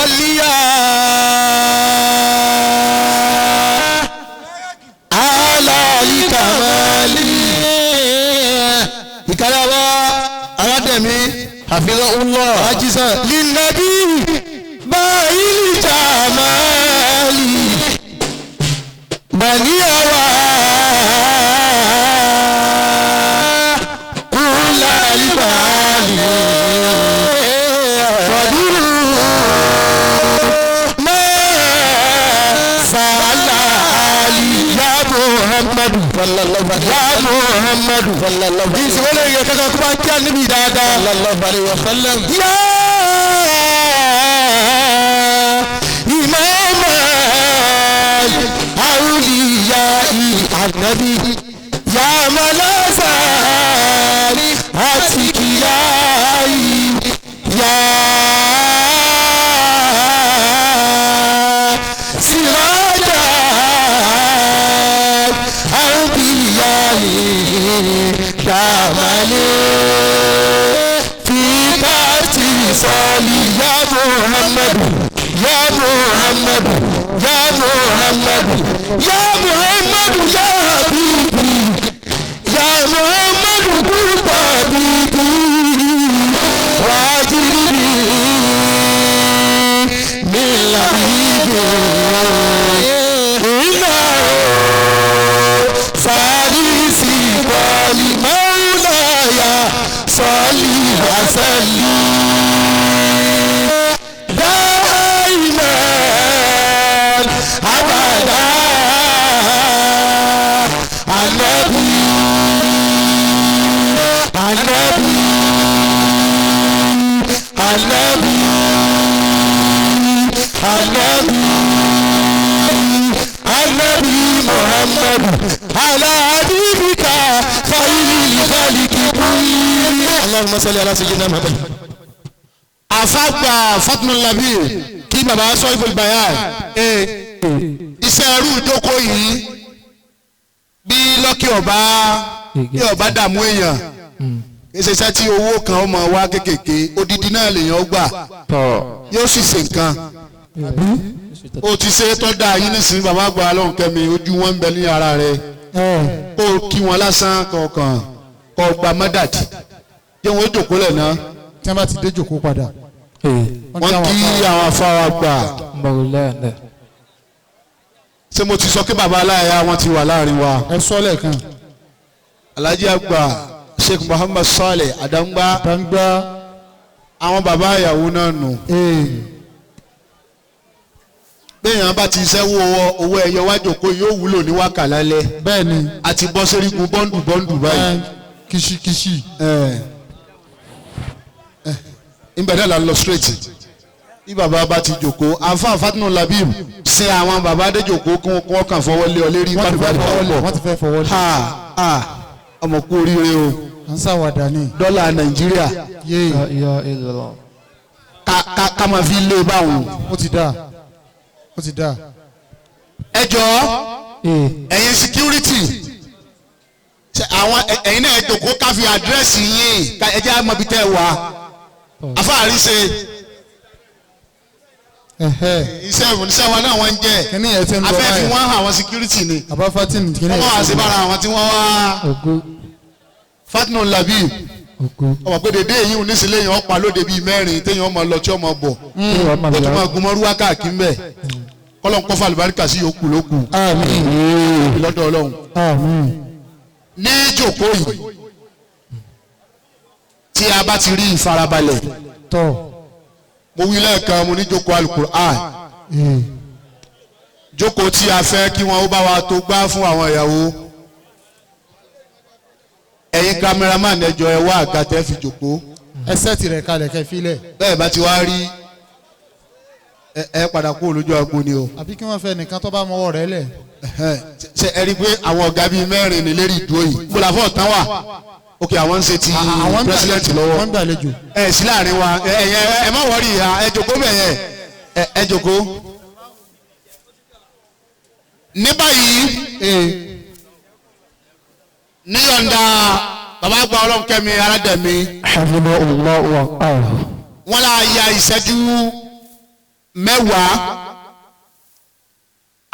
صليا على الكمال ìkàlàwà aládẹ̀mí hafizahullah ajísà lìnàbí báyìí jàmálì bàníyàwá kúlà ìbàlì fọdúrú mẹ́sàlá àlì yá Muhammadu sallallahu alaihi wa sallam bí ìsìnwọ́lẹ̀ yẹ kankan kó bá ń kí á níbi dáadáa sallallahu alaihi wa sallam yá ìmọ̀ọ́mọ̀ àwùlíyá ànábì yá mọ́lẹ́sà àti kìyà yá sírájà àwùlíyá dàmálé fi káàtì sọ́ọ̀lì yá Muhammadu yá Muhammadu yá Muhammadu yá Muhammadu yá Habibi yá Muhammadu kúrúbà bíbí wájúbí nílà ìgbò iná fàrísì bọ́ọ̀lì mọ́láyà sọ́ọ̀lì àṣẹ́lì. النبي محمد على حبيبك خير الخلق كلهم اللهم صل على سيدنا محمد. àfàgbà Fatul Labi kí baba sọ ìbò ìbáyà iṣẹ́ ẹrú ìjókòó yìí bí lọ́kì ọba dààmú èèyàn ìṣiṣẹ́ tí owó kan ọmọ wa kékèké odidi náà lèèyàn gbà yóò sì ṣe nǹkan o ti ṣe tó dáa yín nísìnyí bàbá àgbà Ọlọ́run kẹ́mi ojú wọn ń bẹ ní ara rẹ kó o kí wọn lásán kọ̀ọ̀kan kó o gba mọ́dàdì jẹ́ wọn ó jòkó lẹ̀ náà tí wọ́n bá ti dé jòkó padà. wọ́n kí àwọn afárá gbà ṣé mo ti sọ pé bàbá aláya wọn ti wà láàrin wa. ẹ sọ lẹ́ẹ̀kan. Alhaji àgbà Sheikh Muhammad Saleh Adangba àwọn bàbá ìyàwó náà nù. béèyàn bá ti sẹ́wọ́ owó ẹyọ wájòkó yóò wúlò ní wákà lálẹ́. bẹ́ẹ̀ni. a ti bọ́ sẹ́rígun bọ́ndù báyìí. kìsìkìsì. ìbẹ̀rẹ̀ la lọ straight. bí bàbá bá ti jòkó àǹfààní Fatul Labi ṣe àwọn bàbá adé jòkó kí wọ́n kàn fọwọ́ lé ọ lérí. wọ́n ti fẹ́ fọwọ́ lé. ọmọ kú oríire o. à ń ṣàwàdà ni. dọ́là Nàìjíríà. ká máa fi lé báwọn. ó ti dáa. ó ti dáa. ẹ jọ̀ọ́ ẹ̀yin security àwọn ẹ̀yin náà jòkó ká fi àdírẹ́sì yín ẹ jẹ́ àmọ́bí tẹ́ ẹ wá afáàrí ṣe iṣẹ́ wa náà wọ́n ń jẹ́ afẹ́ fi wọ́n hàn àwọn security ni wọ́n wá sí bára àwọn tí wọ́n wá Fatul Labi ọmọ pé dédé èyí ò ní sílé yẹn ọ̀pá lóde bíi mẹ́rin téèyàn ọmọ lọ tí ọmọ bọ̀ ó tún máa gun mọ́rúwá káàkiri mbẹ́ kọ́lọ́n kọ́fà àlùbáríkà sí yòókù lókù lọ́dọ̀ Ọlọ́run ní ìjòkó yìí tí a bá ti rí ìfarabalẹ̀ mo wí lẹ́ẹ̀kan mo ní jókòó Al-Qur'an jókòó tí a fẹ́ kí wọ́n ó bá wa tó gbá fún àwọn ìyàwó ẹ̀yin cameraman ẹjọ́ ẹ wá àga tẹ́ fi jókòó ẹ sẹ́ẹ̀tì rẹ̀ kalẹ̀ kẹ́ filẹ̀ bẹ́ẹ̀ bá ti wá rí ẹ padà kú olójú agbo ni o. àbí kí wọ́n fẹ́ nìkan tó bá mọ́wọ́ rẹ̀ lẹ̀. ṣe ẹ rí i pé àwọn ọ̀gá bíi mẹ́rin ní lérí ìdúró yìí mo làfọ̀ tán wà ok àwọn ń ṣe ti president lọ́wọ́ wọ́n ń gbàlejò. ẹ sí láàrin wa ẹ má wọrí ẹ jókòó bẹ̀ yẹn ẹ jókòó. ní báyìí ní yọ̀ǹda bàbá àgbà Ọlọ́run kẹ́mi aládẹ̀mí wọ́n lá ya ìṣẹ́jú mẹ́wàá